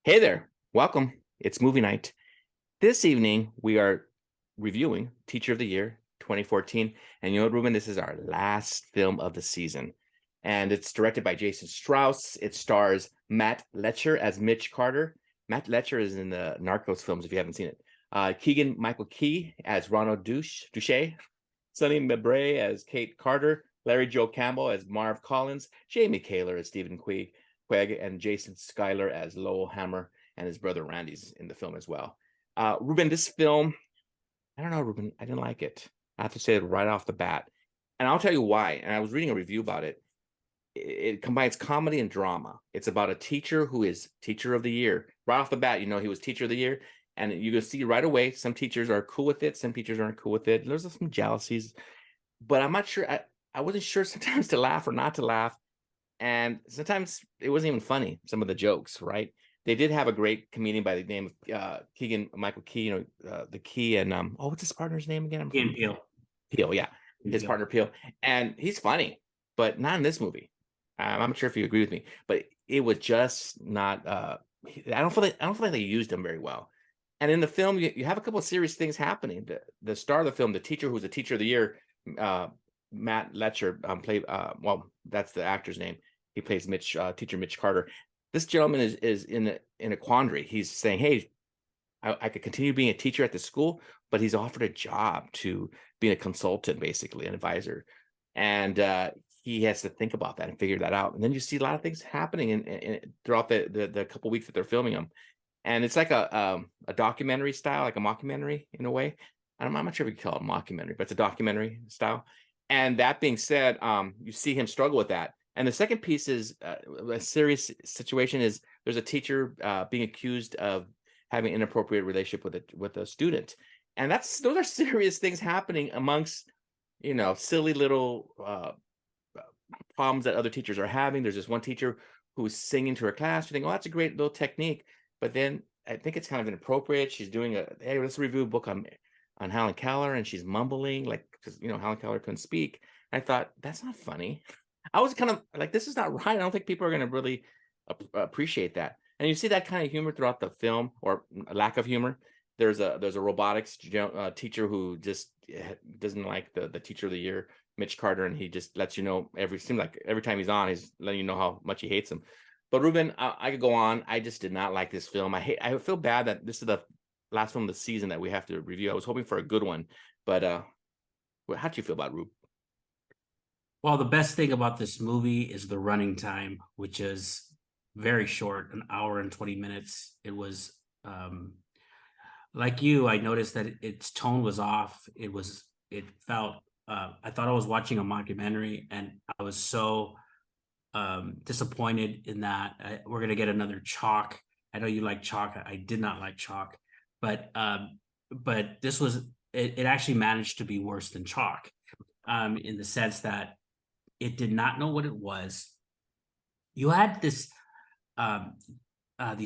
Hey there, welcome. It's movie night. This evening, we are reviewing Teacher of the Year 2014. And you know what, Ruben? This is our last film of the season. And it's directed by Jason Strauss. It stars Matt Letscher as Mitch Carter. Matt Letscher is in the Narcos films, if you haven't seen it. Keegan Michael Key as Ronald Duche. Sonny Mabray as Kate Carter. Larry Joe Campbell as Marv Collins. Jamie Kaler as Stephen Quegg, and Jason Schuyler as Lowell Hammer, and his brother Randy's in the film as well. Ruben, this film, I don't know, Ruben, I didn't like it. I have to say it right off the bat. And I'll tell you why. And I was reading a review about it. It combines comedy and drama. It's about a teacher who is Teacher of the Year. Right off the bat, you know, he was Teacher of the Year. And you can see right away, some teachers are cool with it. Some teachers aren't cool with it. There's some jealousies. But I'm not sure. I wasn't sure sometimes to laugh or not to laugh. And sometimes it wasn't even funny, some of the jokes, right? They did have a great comedian by the name of Keegan Michael Key, the Key, and what's his partner's name again? Ian Peele. Peel, yeah, his partner Peel, and he's funny, but not in this movie. I'm not sure if you agree with me, but it was just not. I don't feel like they used him very well. And in the film, you have a couple of serious things happening. The star of the film, the teacher who's the Teacher of the Year, Matt Letscher, played. That's the actor's name. He plays Teacher Mitch Carter. This gentleman is in a quandary. He's saying, "Hey, I could continue being a teacher at the school, but he's offered a job to being a consultant, basically an advisor, and he has to think about that and figure that out. And then you see a lot of things happening throughout the couple weeks that they're filming them, and it's like a documentary style, like a mockumentary in a way. I'm not sure if you call it a mockumentary, but it's a documentary style. And that being said, you see him struggle with that. And the second piece is a serious situation is there's a teacher being accused of having an inappropriate relationship with a student, and those are serious things happening amongst silly little problems that other teachers are having. There's this one teacher who's singing to her class. You think, oh, that's a great little technique, but then I think it's kind of inappropriate. She's doing hey, let's review a book on Helen Keller, and she's mumbling like because Helen Keller couldn't speak. I thought that's not funny. I was kind of like, this is not right. I don't think people are going to really appreciate that. And you see that kind of humor throughout the film, or lack of humor. There's a robotics teacher who just doesn't like the Teacher of the Year, Mitch Carter, and he just lets you know seems like every time he's on, he's letting you know how much he hates him. But Ruben, I could go on. I just did not like this film. I feel bad that this is the last film of the season that we have to review. I was hoping for a good one, but how do you feel about Rube? Well, the best thing about this movie is the running time, which is very short, an hour and 20 minutes. It was like you, I noticed that its tone was off. It felt, I thought I was watching a mockumentary, and I was so disappointed in that. We're going to get another Chalk. I know you like Chalk. I did not like Chalk, but this it actually managed to be worse than Chalk, in the sense that it did not know what it was. You had these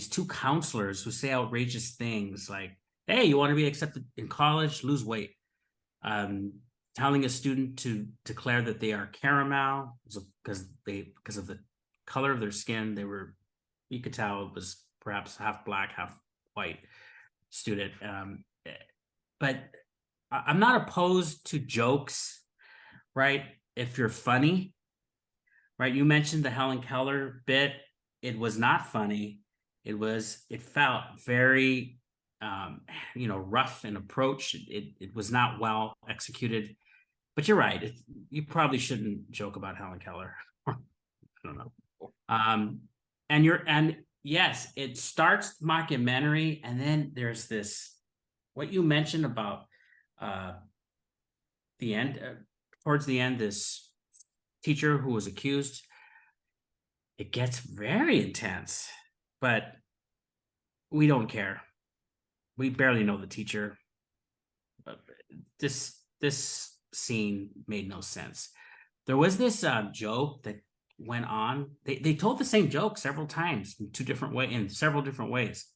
two counselors who say outrageous things like, "Hey, you want to be accepted in college? Lose weight." Telling a student to declare that they are caramel because of the color of their skin. You could tell it was perhaps half black, half white student. But I'm not opposed to jokes, right? If you're funny, right? You mentioned the Helen Keller bit. It was not funny. It felt very rough in approach. It was not well executed. But you're right. You probably shouldn't joke about Helen Keller. I don't know. And yes, it starts mockumentary, and then there's this what you mentioned about the end. Towards the end, this teacher who was accused. It gets very intense, but we don't care. We barely know the teacher. This scene made no sense. There was this joke that went on. They told the same joke several times in several different ways.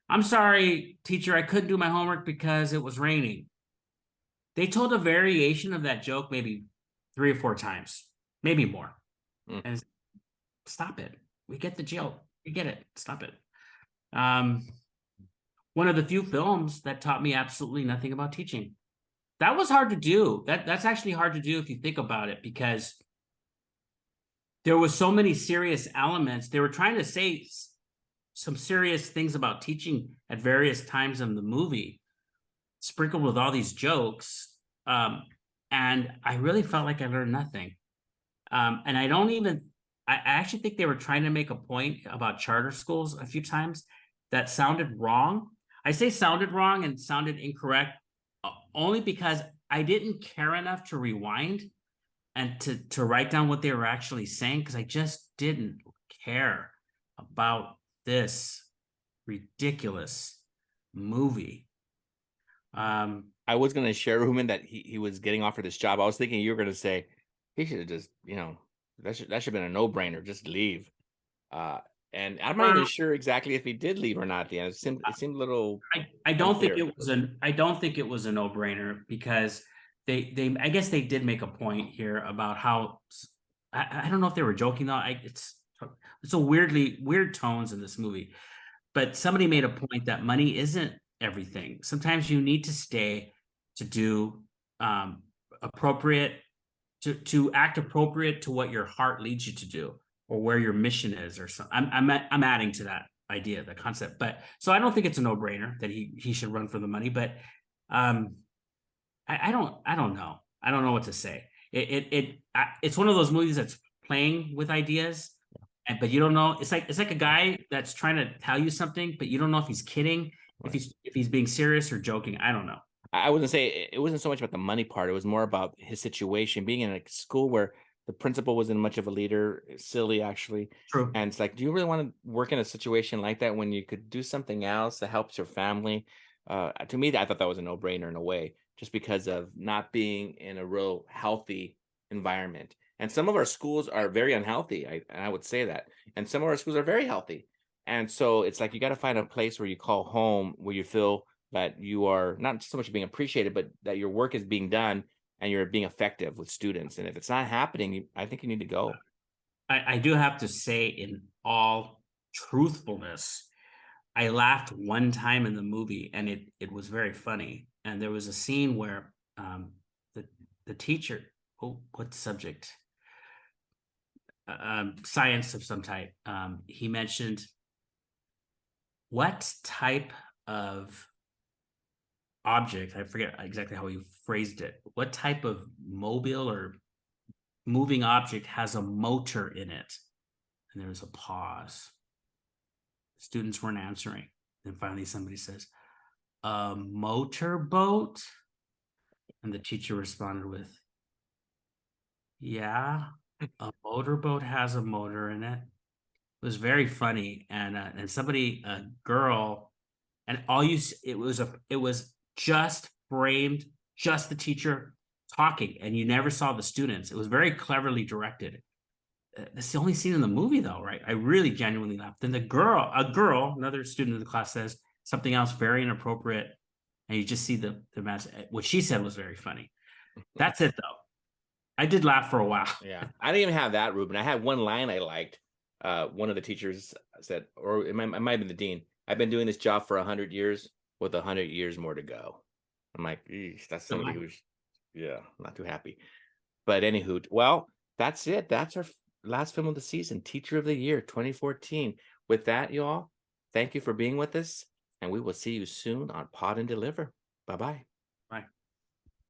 "I'm sorry, teacher, I couldn't do my homework because it was raining." They told a variation of that joke maybe 3 or 4 times, maybe more. And stop it. We get the joke. We get it. Stop it. Um, one of the few films that taught me absolutely nothing about teaching. That was hard to do. That's actually hard to do if you think about it, because there was so many serious elements. They were trying to say some serious things about teaching at various times in the movie, sprinkled with all these jokes. And I really felt like I learned nothing. And I don't even, I actually think they were trying to make a point about charter schools a few times that sounded wrong. I say sounded wrong and sounded incorrect only because I didn't care enough to rewind and to write down what they were actually saying, because I just didn't care about this ridiculous movie. I was going to share, Ruben, that he was getting offered this job. I was thinking you were going to say he should have just, that should have been a no-brainer. Just leave. And I'm not even Well, sure exactly if he did leave or not at the end. It seemed a little I don't think unclear. it was an I don't think it was a no-brainer, because they I guess they did make a point here about how I don't know if they were joking though. It's a weird tones in this movie, but somebody made a point that money isn't everything. Sometimes you need to stay to do appropriate to act appropriate to what your heart leads you to do, or where your mission is, or something. I'm adding to that idea, the concept. But so I don't think it's a no-brainer that he should run for the money. But um, I don't know. I don't know what to say. It's one of those movies that's playing with ideas, and but you don't know. It's like a guy that's trying to tell you something, but you don't know if he's kidding, Right. if he's being serious or joking. I don't know. I wouldn't say it wasn't so much about the money part. It was more about his situation, being in a school where the principal wasn't much of a leader, silly actually. True. And it's like, do you really want to work in a situation like that when you could do something else that helps your family? To me, I thought that was a no-brainer in a way, just because of not being in a real healthy environment. And some of our schools are very unhealthy. And I would say that. And some of our schools are very healthy. And so it's like you got to find a place where you call home, where you feel that you are not so much being appreciated, but that your work is being done and you're being effective with students. And if it's not happening, I think you need to go. I do have to say, in all truthfulness, I laughed one time in the movie, and it was very funny. And there was a scene where the the teacher, oh, what subject? Science of some type. He mentioned what type of object, I forget exactly how he phrased it. What type of mobile or moving object has a motor in it? And there was a pause. Students weren't answering. Then finally somebody says, a motorboat? And the teacher responded with, yeah, a motorboat has a motor in it. It was very funny. And somebody, a girl, and all you, it was just framed, just the teacher talking, and you never saw the students. It was very cleverly directed. That's the only scene in the movie, though, right? I really genuinely laughed. Then a girl, another student in the class says something else very inappropriate, and you just see the match. What she said was very funny. That's it, though. I did laugh for a while. Yeah. I didn't even have that, Ruben. I had one line I liked. One of the teachers said, or it might have been the dean, I've been doing this job for 100 years with 100 years more to go. I'm like, "Eesh, that's somebody who's, yeah, not too happy. But anywho, well, that's it. That's our last film of the season, Teacher of the Year 2014. With that, you all, thank you for being with us, and we will see you soon on Pod and Deliver. Bye bye. Bye.